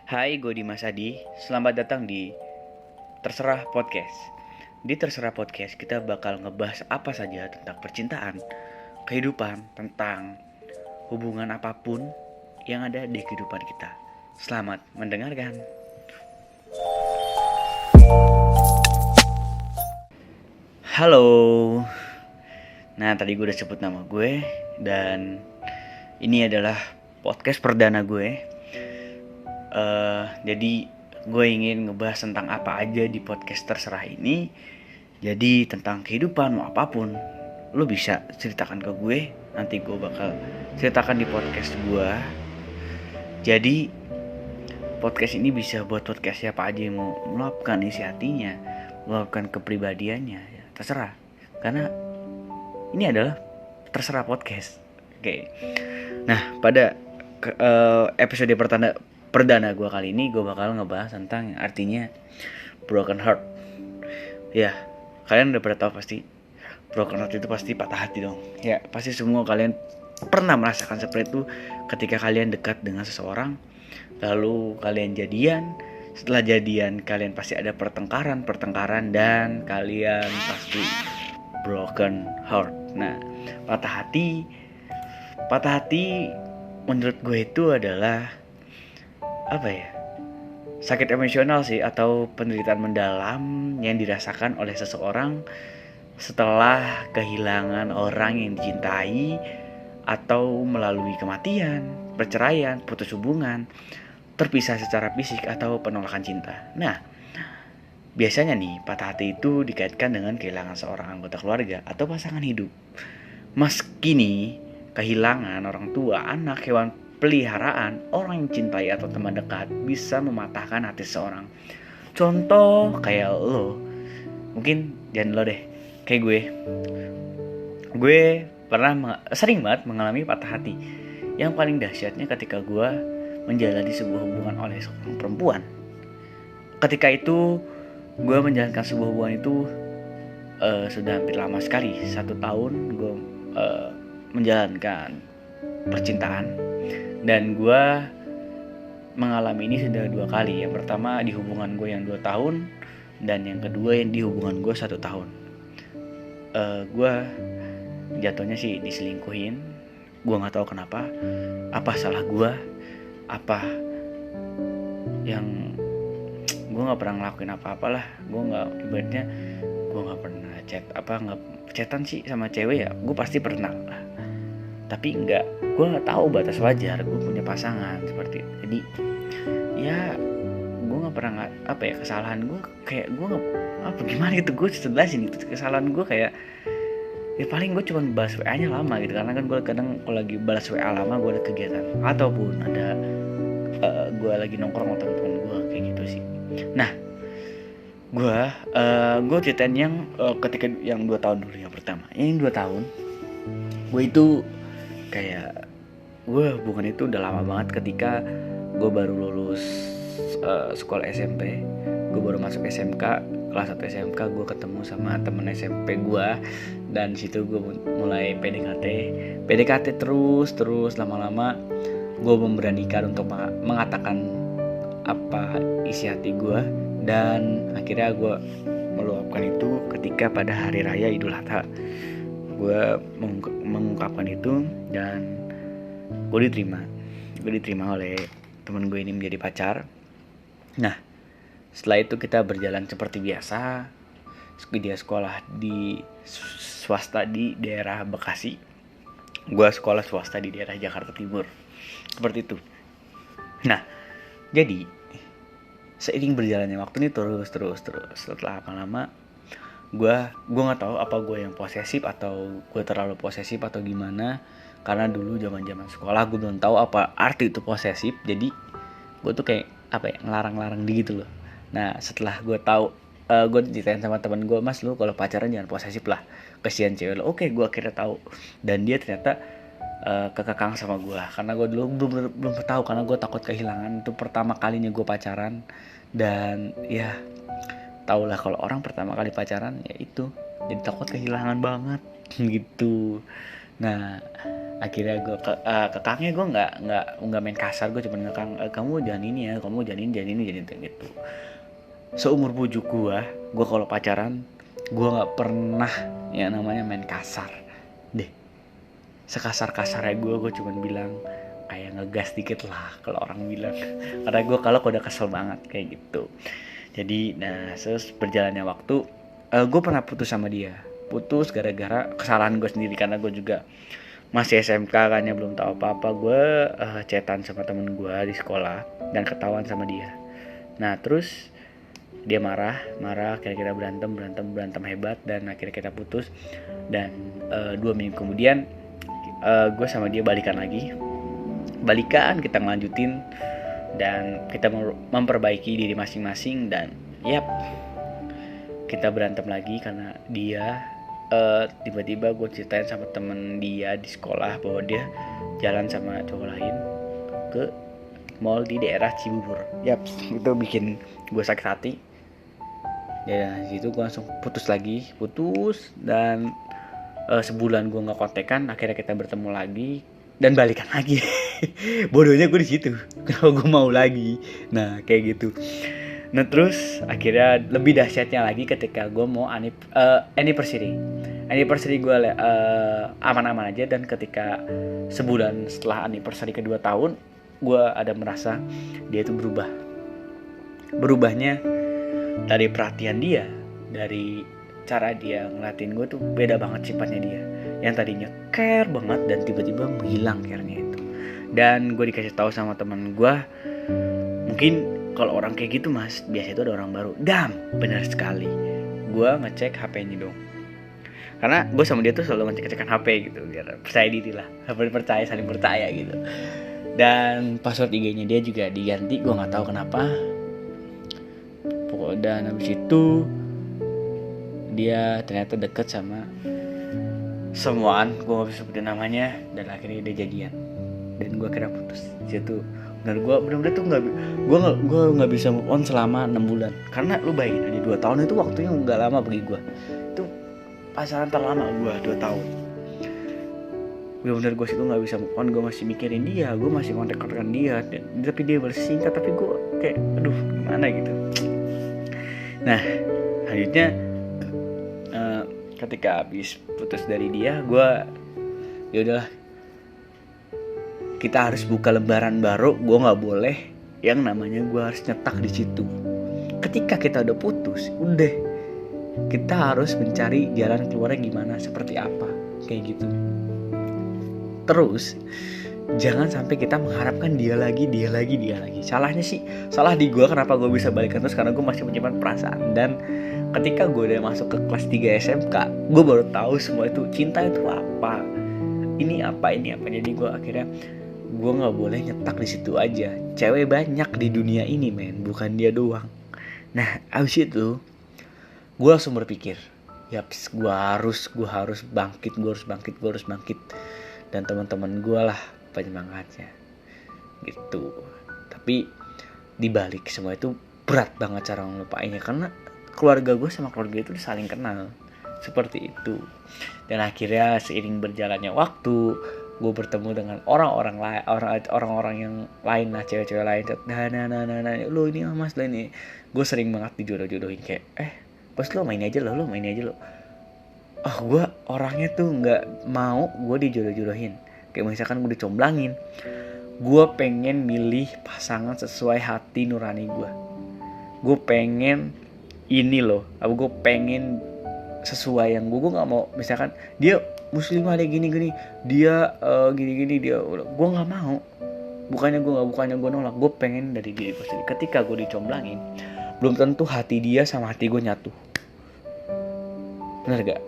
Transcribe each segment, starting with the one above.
Hai, gue Dimas Adi. Selamat datang di Terserah Podcast. Di Terserah Podcast kita bakal ngebahas apa saja tentang percintaan, kehidupan, tentang hubungan apapun yang ada di kehidupan kita. Selamat mendengarkan. Halo. Nah, tadi gue udah sebut nama gue dan ini adalah podcast perdana gue. Jadi gue ingin ngebahas tentang apa aja di podcast terserah ini. Jadi tentang kehidupan mau apapun, lo bisa ceritakan ke gue. Nanti gue bakal ceritakan di podcast gue. Jadi podcast ini bisa buat podcast siapa aja yang mau meluapkan isi hatinya, meluapkan kepribadiannya, ya, terserah. Karena ini adalah terserah podcast. Oke. Nah, pada episode perdana gue kali ini gue bakal ngebahas tentang yang artinya broken heart. Ya, kalian udah pada tahu pasti broken heart itu pasti patah hati dong. Ya, pasti semua kalian pernah merasakan seperti itu ketika kalian dekat dengan seseorang, lalu kalian jadian. Setelah jadian kalian pasti ada pertengkaran dan kalian pasti broken heart. Nah, patah hati menurut gue itu adalah apa ya, sakit emosional sih, atau penderitaan mendalam yang dirasakan oleh seseorang setelah kehilangan orang yang dicintai, atau melalui kematian, perceraian, putus hubungan, terpisah secara fisik, atau penolakan cinta. Nah, biasanya nih patah hati itu dikaitkan dengan kehilangan seorang anggota keluarga atau pasangan hidup. Meski nih kehilangan orang tua, anak, hewan peliharaan, orang yang cintai atau teman dekat bisa mematahkan hati seseorang. Contoh kayak lo, mungkin jangan lo deh, kayak gue sering banget mengalami patah hati. Yang paling dahsyatnya ketika gue menjalani sebuah hubungan oleh seorang perempuan. Ketika itu gue menjalankan sebuah hubungan itu sudah hampir lama sekali, 1 tahun gue menjalankan percintaan. Dan gue mengalami ini sudah 2 kali. Yang pertama di hubungan gue yang 2 tahun, dan yang kedua yang di hubungan gue 1 tahun. Gue jatuhnya sih diselingkuhin. Gue gak tahu kenapa. Apa salah gue? Apa yang gue gak pernah ngelakuin apa-apalah. Gue gak, ibaratnya gue gak pernah chatan sih sama cewek ya. Gue pasti pernah lah, tapi gue nggak tahu batas wajar gue punya pasangan seperti itu. Jadi ya gue nggak pernah kesalahan gue, kayak gue nggak gimana gitu, gue jelasin itu kesalahan gue kayak ya paling gue cuma balas WA nya lama gitu, karena kan gue kadang kalau lagi balas WA lama gue ada kegiatan ataupun ada gue lagi nongkrong sama teman-teman gue kayak gitu sih. Nah, gue ceritain yang ketika yang 2 tahun dulu. Yang pertama yang 2 tahun gue itu kayak hubungan itu udah lama banget. Ketika gue baru lulus sekolah SMP, gue baru masuk SMK, kelas 1 SMK, gue ketemu sama temen SMP gue, dan situ gue mulai PDKT terus lama-lama gue memberanikan untuk mengatakan apa isi hati gue, dan akhirnya gue meluapkan itu ketika pada hari raya Idul Adha. Gue mengungkapkan itu dan gue diterima oleh teman gue ini menjadi pacar. Nah, setelah itu kita berjalan seperti biasa. Dia sekolah di swasta di daerah Bekasi, gue sekolah swasta di daerah Jakarta Timur, seperti itu. Nah, jadi seiring berjalannya waktu ini terus setelah lama-lama gue nggak tahu apa gue yang posesif atau gue terlalu posesif atau gimana, karena dulu zaman sekolah gue belum tahu apa arti itu posesif. Jadi gue tuh kayak ngelarang gitu loh. Nah, setelah gue tahu, gue diceritain sama teman gue, mas lu kalau pacaran jangan posesif lah, kesian cewek lo. Oke, gue akhirnya tahu, dan dia ternyata kekekang sama gue, karena gue dulu belum tahu, karena gue takut kehilangan. Itu pertama kalinya gue pacaran, dan ya tau lah kalau orang pertama kali pacaran ya itu jadi takut kehilangan banget gitu. Nah, Akhirnya gue kekangnya gue nggak main kasar, gue cuma ngekang, kamu jangan ini ya, kamu jangan ini gitu. Seumur bujuk gue kalau pacaran gue nggak pernah yang namanya main kasar deh. Sekasar-kasarnya gue cuma bilang kayak ngegas dikit lah kalau orang bilang, karena gue kalau udah kesel banget kayak gitu. Jadi terus berjalannya waktu, gue pernah putus sama dia, putus gara-gara kesalahan gue sendiri, karena gue juga masih SMK kan ya, belum tahu apa-apa. Gue chatan sama temen gue di sekolah dan ketahuan sama dia. Nah terus dia marah, kira-kira berantem hebat, dan akhirnya kita putus. Dan 2 minggu kemudian gue sama dia balikan, kita ngelanjutin dan kita memperbaiki diri masing-masing. Dan kita berantem lagi karena dia tiba-tiba gue ceritain sama temen dia di sekolah bahwa dia jalan sama cowok lain ke mall di daerah Cibubur. Itu bikin gue sakit hati. Ya situ gue langsung putus, dan sebulan gue nggak kontekan. Akhirnya kita bertemu lagi dan balikan lagi. Bodohnya gue di situ, kalau gue mau lagi. Nah kayak gitu. Nah terus akhirnya lebih dahsyatnya lagi ketika gue mau anniversary gue aman-aman aja. Dan ketika sebulan setelah anniversary kedua tahun, gue ada merasa dia itu berubahnya dari perhatian dia, dari cara dia ngeliatin gue tuh beda banget sifatnya dia. Yang tadinya care banget dan tiba-tiba menghilang care-nya itu. Dan gue dikasih tahu sama teman gue, mungkin kalau orang kayak gitu mas, biasa itu ada orang baru. Benar sekali. Gue ngecek HP-nya dong, karena gue sama dia tuh selalu ngecek-ngecekan HP gitu, biar percaya diri lah, saling percaya gitu. Dan password IG-nya dia juga diganti, gue nggak tahu kenapa. Dan habis itu dia ternyata deket sama semuaan, gue gak bisa sebutin namanya. Dan akhirnya dia jadian, dan gue kira putus. Situ benar gue benar-benar tuh gue nggak bisa move on selama 6 bulan. Karena lu bayangin aja, 2 tahun itu waktunya nggak lama bagi gue. Itu pasaran terlama gue 2 tahun. Benar-benar gue situ nggak bisa move on. Gue masih mikirin dia, gue masih kontak-kontakan dia, tapi dia balas singkat. Tapi gue kayak aduh gimana gitu. Nah selanjutnya ketika habis putus dari dia, gue ya udahlah, kita harus buka lembaran baru. Gue nggak boleh yang namanya gue harus nyetak di situ. Ketika kita udah putus, udah kita harus mencari jalan keluarnya gimana, seperti apa, kayak gitu. Terus jangan sampai kita mengharapkan dia lagi. Salahnya sih, salah di gue. Kenapa gue bisa balikan terus? Karena gue masih menyimpan perasaan. Dan ketika gue udah masuk ke kelas 3 SMK, gue baru tahu semua itu, cinta itu apa, ini apa. Jadi gue akhirnya gue nggak boleh nyetak di situ aja. Cewek banyak di dunia ini men, bukan dia doang. Nah abis itu gue langsung berpikir, gue harus bangkit. Dan teman-teman gue lah penyemangatnya gitu. Tapi dibalik semua itu berat banget cara ngelupainnya, karena keluarga gue sama keluarga itu saling kenal seperti itu. Dan akhirnya seiring berjalannya waktu, gue bertemu dengan orang-orang yang lain lah, cewek-cewek lain. Nah, lo ini mas, lo ini. Gue sering banget dijodoh-jodohin kayak, bos lo main aja lo. Gue orangnya tuh nggak mau gue dijodoh-jodohin. Kayak misalkan gue dicomblangin, gue pengen milih pasangan sesuai hati nurani gue. Gue pengen ini loh, gue pengen sesuai yang gue nggak mau. Misalkan dia muslimah dia gini, dia gini, dia, gue nggak mau. Bukannya gue nolak, gue pengen dari diri gue sendiri. Ketika gue dicomblangin, belum tentu hati dia sama hati gue nyatu. Bener gak?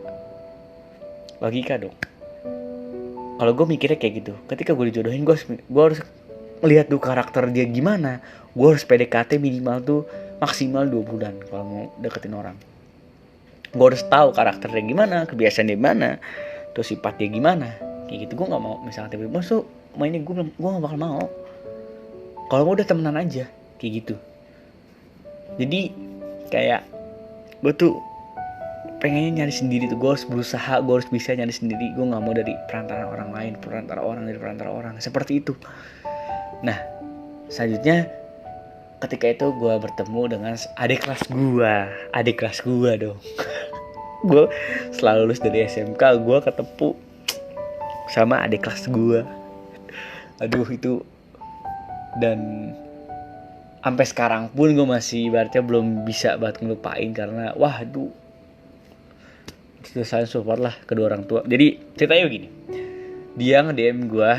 Logika dong. Kalau gue mikirnya kayak gitu, ketika gue dijodohin, gue harus ngelihat tuh karakter dia gimana. Gue harus PDKT minimal tuh maksimal 2 bulan kalau mau deketin orang. Gue harus tahu karakternya gimana, kebiasaan dia gimana, terus sifat dia gimana. Kayak gitu. Gue nggak mau misalnya tiba-tiba masuk mainnya, gue nggak bakal mau. Kalau mau udah temenan aja kayak gitu. Jadi kayak gue tuh pengennya nyari sendiri tuh. Gue harus berusaha, gue harus bisa nyari sendiri. Gue nggak mau dari perantara orang lain, perantara orang seperti itu. Nah selanjutnya ketika itu gue bertemu dengan adik kelas gue dong. Gue selalu lulus dari SMK, gue ketemu sama adik kelas gue. Aduh itu, dan sampai sekarang pun gue masih ibaratnya belum bisa banget ngelupain karena waduh, saya support lah kedua orang tua. Jadi ceritanya begini, dia nge-DM gue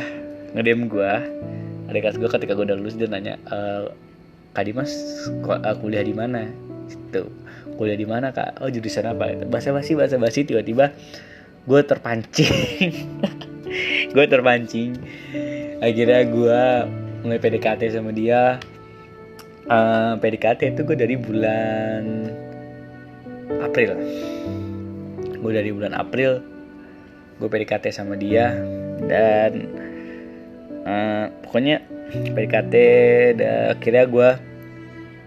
adik kelas gue ketika gue udah lulus. Dia nanya, Kak Dimas kuliah di mana? Gitu. Kuliah di mana Kak? Oh jurusan apa? Basa-basi tiba-tiba gue terpancing. Akhirnya gue mulai PDKT sama dia. PDKT itu gue dari bulan April. Gue PDKT sama dia. Dan pokoknya PDKT, akhirnya gue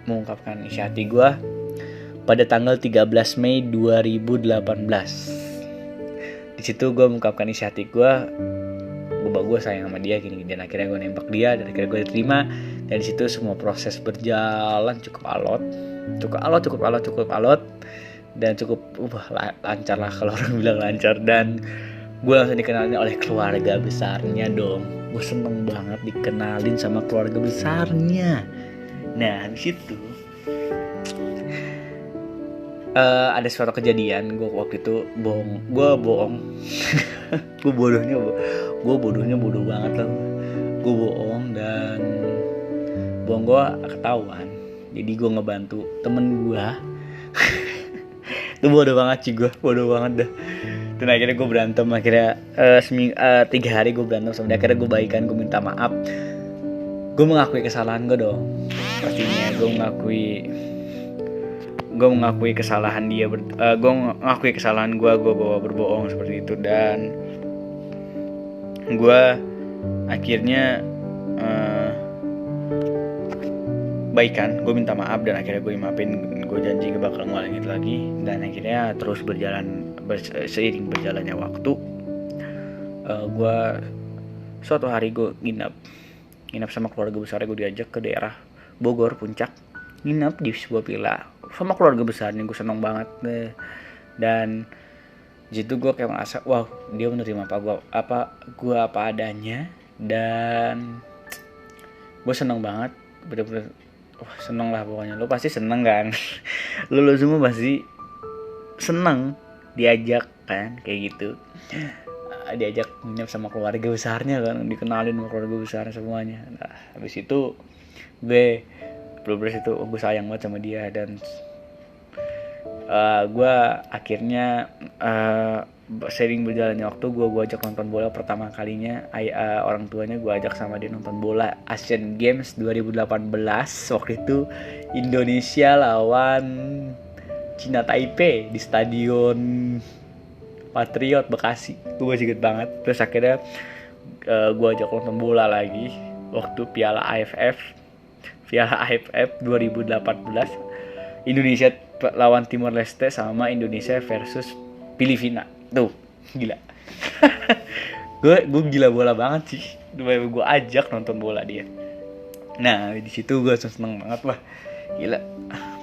mengungkapkan isi hati gue pada tanggal 13 Mei 2018. Di situ gue mengungkapkan isi hati gue sayang sama dia gini. Dan akhirnya gue nembak dia, dan akhirnya gue diterima. Dan di situ semua proses berjalan cukup alot, dan cukup lancar lah kalau orang bilang lancar. Dan gue langsung dikenalin oleh keluarga besarnya dong. Gue seneng banget dikenalin sama keluarga besarnya. Nah habis itu ada suatu kejadian. Gue waktu itu bohong. Gue bodohnya bodoh banget lah. Gue bohong, dan bohong gue ketahuan. Jadi gue ngebantu temen gue. Itu bodoh banget dah. Dan akhirnya gue berantem. Akhirnya 3 hari gue berantem sama dia. Akhirnya gue baikan, gue minta maaf. Gue mengakui kesalahan gue dong. Pastinya gue mengakui kesalahan dia. Gue mengakui kesalahan gue bawa berbohong seperti itu. Dan gue akhirnya baikan. Gue minta maaf dan akhirnya gue maafin. Gue janji gak bakal ngulangin itu lagi. Dan akhirnya terus seiring berjalannya waktu, gue suatu hari gue nginap sama keluarga besar. Gue diajak ke daerah Bogor, Puncak, nginap di sebuah villa sama keluarga besarnya. Gue seneng banget deh. Dan jitu gue kayak merasa, wow, dia menerima gue apa adanya. Dan gue seneng banget, bener-bener seneng lah pokoknya. Lo pasti seneng kan? lo semua pasti seneng diajak kan, kayak gitu. Diajak nginep sama keluarga besarnya kan, dikenalin sama keluarga besar semuanya. Nah habis itu gue sayang banget sama dia. Dan gue akhirnya sering berjalannya waktu, gue ajak nonton bola pertama kalinya. Orang tuanya gue ajak sama dia nonton bola Asian Games 2018. Waktu itu Indonesia lawan Cina Taipei di Stadion Patriot Bekasi. Gue masih inget banget. Terus akhirnya gue ajak nonton bola lagi waktu Piala AFF 2018. Indonesia lawan Timor Leste sama Indonesia versus Filipina. Tuh, gila. gue gila bola banget sih. Gue ajak nonton bola dia. Nah, di situ gue seneng banget, wah. Gila.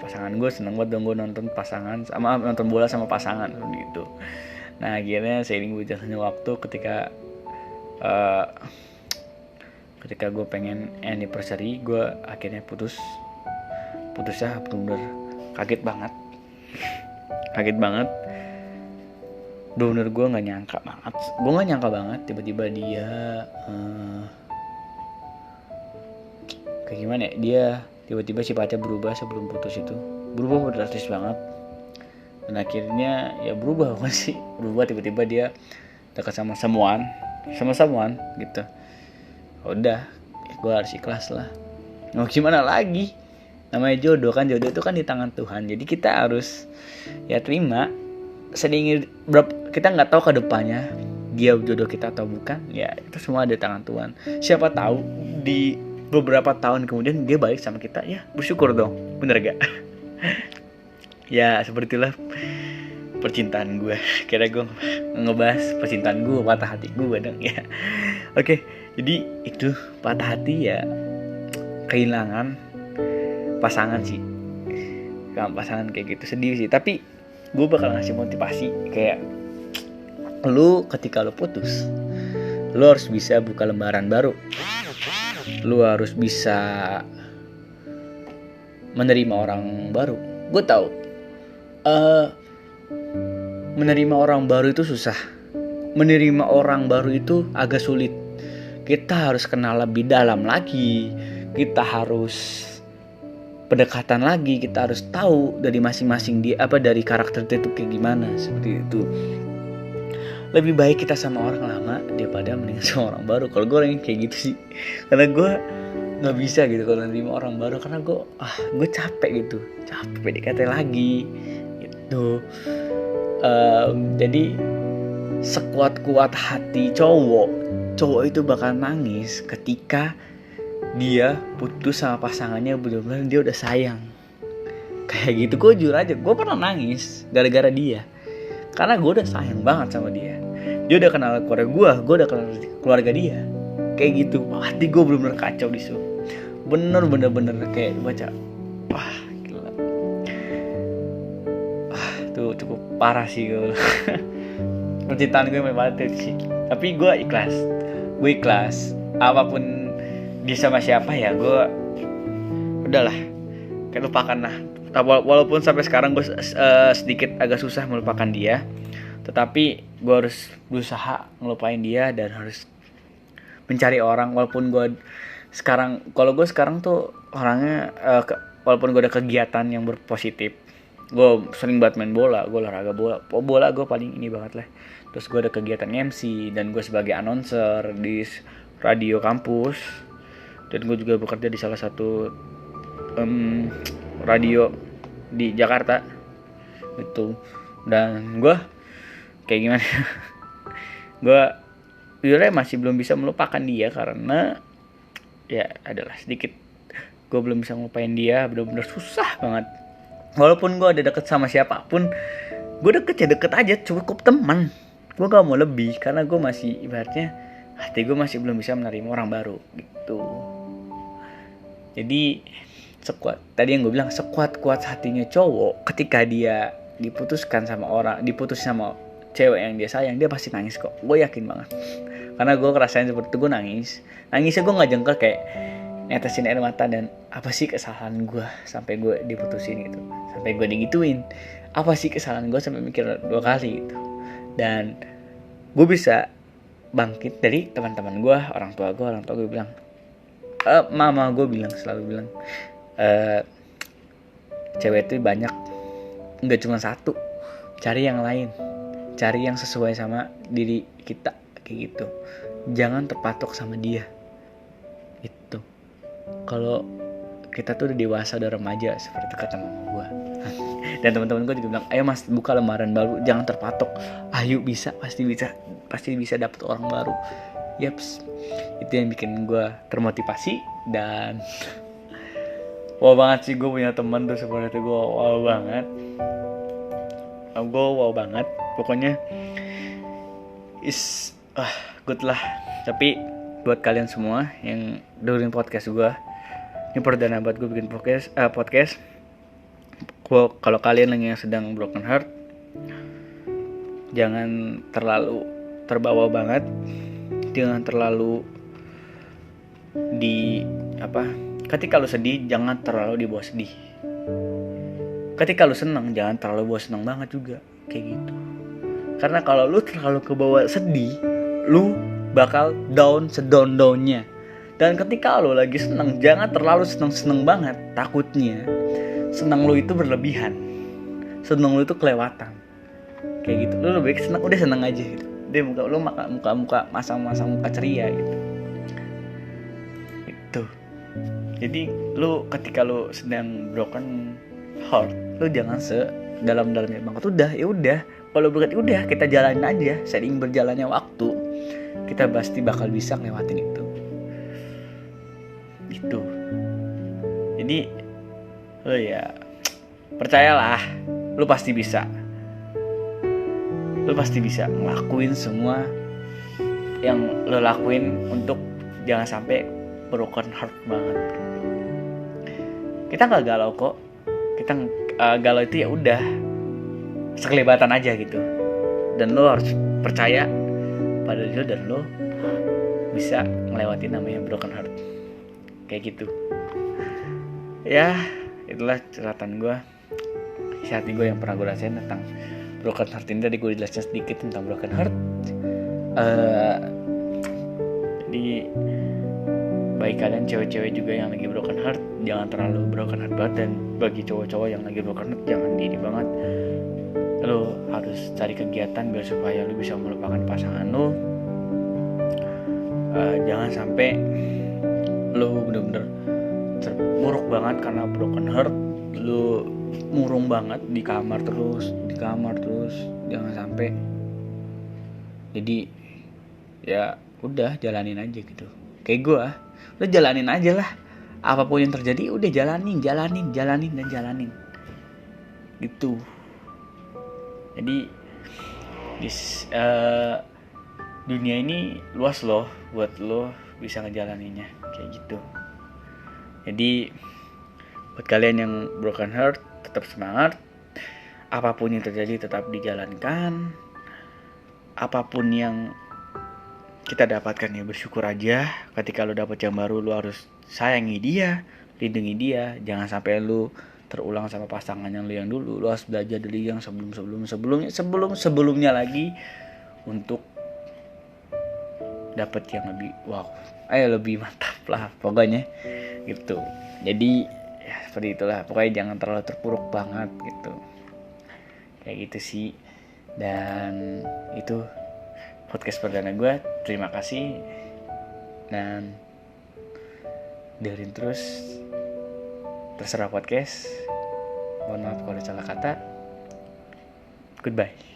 Pasangan gue seneng banget dong gue nonton bola sama pasangan gitu. Nah, akhirnya seiring berjalannya waktu, ketika gue pengen anniversary, gue akhirnya putusnya bener-bener kaget banget. Bener-bener gue nggak nyangka banget tiba-tiba dia kayak gimana ya, dia tiba-tiba sifatnya berubah. Sebelum putus itu berubah drastis banget. Dan akhirnya ya berubah tiba-tiba dia dekat sama someone gitu. Udah, gue harus ikhlas lah. Mau gimana lagi? Namanya jodoh kan, jodoh itu kan di tangan Tuhan. Jadi kita harus ya terima. Kita nggak tahu ke depannya dia jodoh kita atau bukan. Ya itu semua ada di tangan Tuhan. Siapa tahu di beberapa tahun kemudian dia balik sama kita, ya bersyukur dong, bener gak? Ya seperti itulah percintaan gue. Kira gue ngebahas percintaan gue, patah hati gue dong ya. Oke, jadi itu patah hati ya, kehilangan pasangan sih. Kehilangan pasangan kayak gitu sedih sih. Tapi gue bakal ngasih motivasi kayak lu ketika lu putus, lu harus bisa buka lembaran baru. Lu harus bisa menerima orang baru. Gue tahu menerima orang baru itu susah. Menerima orang baru itu agak sulit. Kita harus kenal lebih dalam lagi. Kita harus pendekatan lagi. Kita harus tahu dari masing-masing dari karakter itu kayak gimana, seperti itu. Lebih baik kita sama orang lama daripada mending sama orang baru. Kalau gue orangnya kayak gitu sih. Karena gue nggak bisa gitu kalau nerima orang baru, karena gue capek gitu, capek PDKT lagi gitu. Jadi sekuat-kuat hati cowok itu bakal nangis ketika dia putus sama pasangannya, benar-benar dia udah sayang kayak gitu. Gue jujur aja, gue pernah nangis gara-gara dia, karena gue udah sayang banget sama dia. Dia udah kenal keluarga gue udah kenal keluarga dia. Kayak gitu, hati gue bener-bener kacau di situ. Bener-bener kayak baca, wah gila. Tuh cukup parah sih gue. Percintaan gue memang mati sih. Tapi gue ikhlas. Apapun dia sama siapa ya, gue udahlah, kayak lupakan lah. Walaupun sampai sekarang gue sedikit agak susah melupakan dia, tetapi gue harus berusaha ngelupain dia dan harus mencari orang. Walaupun gue sekarang, kalau gue sekarang tuh orangnya walaupun gue ada kegiatan yang berpositif, gue sering banget main bola, gue olahraga bola gue paling ini banget lah. Terus gue ada kegiatan MC dan gue sebagai announcer di radio kampus, dan gue juga bekerja di salah satu radio di Jakarta gitu. Dan gue kayak gimana? Gue jujurnya masih belum bisa melupakan dia, karena ya adalah sedikit gue belum bisa ngelupain dia, benar-benar susah banget. Walaupun gue ada deket sama siapapun, gue deket aja, cukup teman. Gue gak mau lebih, karena gue masih ibaratnya hati gue masih belum bisa menerima orang baru gitu. Jadi tadi yang gue bilang, sekuat-kuat hatinya cowok ketika dia diputus sama cewek yang dia sayang, dia pasti nangis kok. Gue yakin banget. Karena gue ngerasain seperti itu, gue nangisnya gue gak jengkel, kayak netesin air mata. Dan apa sih kesalahan gue sampai gue diputusin gitu, sampai gue digituin, apa sih kesalahan gue sampai mikir 2 kali gitu. Dan gue bisa bangkit dari teman-teman gue, orang tua gue bilang, mama gue selalu bilang, cewek itu banyak, nggak cuma satu, cari yang lain, cari yang sesuai sama diri kita kayak gitu. Jangan terpatok sama dia itu. Kalau kita tuh udah dewasa, udah remaja, seperti kata mama gue. Dan teman-teman gue juga bilang, ayo mas, buka lembaran baru, jangan terpatok. Ayo pasti bisa dapet orang baru. Yaps, itu yang bikin gue termotivasi. Dan wow banget sih, gue punya teman tuh seperti itu. Gue wow banget. Pokoknya good lah. Tapi buat kalian semua yang dengerin podcast gue, ini perdana buat gue bikin podcast. Kalau kalian lagi yang sedang broken heart, jangan terlalu terbawa banget, jangan terlalu ketika lu sedih jangan terlalu dibawa sedih. Ketika lu senang jangan terlalu bawa senang banget juga, kayak gitu. Karena kalau lu terlalu kebawa sedih, lu bakal sedown-downnya. Dan ketika lu lagi senang, jangan terlalu senang banget. Takutnya senang lu itu berlebihan, senang lu itu kelewatan, kayak gitu. Lu lebih baik udah senang aja gitu. Dia muka masang muka ceria gitu. Itu. Jadi lu ketika lu sedang broken heart, lu jangan dalam-dalamnya banget. Udah kalau berat udah kita jalanin aja. Seiring berjalannya waktu, kita pasti bakal bisa ngelewatin itu. Gitu. Jadi lu ya percayalah, lu pasti bisa. lo pasti bisa ngelakuin semua yang lo lakuin untuk jangan sampai broken heart banget. Kita nggak galau kok, kita galau itu ya udah sekelibatan aja gitu, dan lo harus percaya pada diri lo dan lo bisa ngelewatin namanya broken heart kayak gitu. Ya itulah curhatan gue, isi hati gue yang pernah gue rasain tentang broken heart ini. Tadi gue jelasin sedikit tentang broken heart. Jadi bagi kalian cewek-cewek juga yang lagi broken heart, jangan terlalu broken heart banget. Dan bagi cowok-cowok yang lagi broken heart, jangan diri banget. Lo harus cari kegiatan biar supaya lo bisa melupakan pasangan lo. Jangan sampai lo bener-bener terpuruk banget karena broken heart. Lo murung banget di kamar terus, jangan sampai. Jadi ya udah jalanin aja gitu. Kayak gue, lo jalanin aja lah. Apapun yang terjadi udah jalanin gitu. Jadi dunia ini luas loh buat lo bisa ngejalaninnya kayak gitu. Jadi buat kalian yang broken heart, tetap semangat. Apapun yang terjadi tetap dijalankan. Apapun yang kita dapatkan ya bersyukur aja. Ketika lo dapet yang baru, lo harus sayangi dia, lindungi dia. Jangan sampai lo terulang sama pasangan yang lo yang dulu. Lo harus belajar dari yang sebelumnya lagi untuk dapet yang lebih lebih mantap lah pokoknya gitu. Jadi ya seperti itulah, pokoknya jangan terlalu terpuruk banget gitu, kayak gitu sih. Dan itu podcast perdana gue. Terima kasih dan dengerin terus Terserah Podcast. Mohon maaf kalau ada salah kata. Goodbye.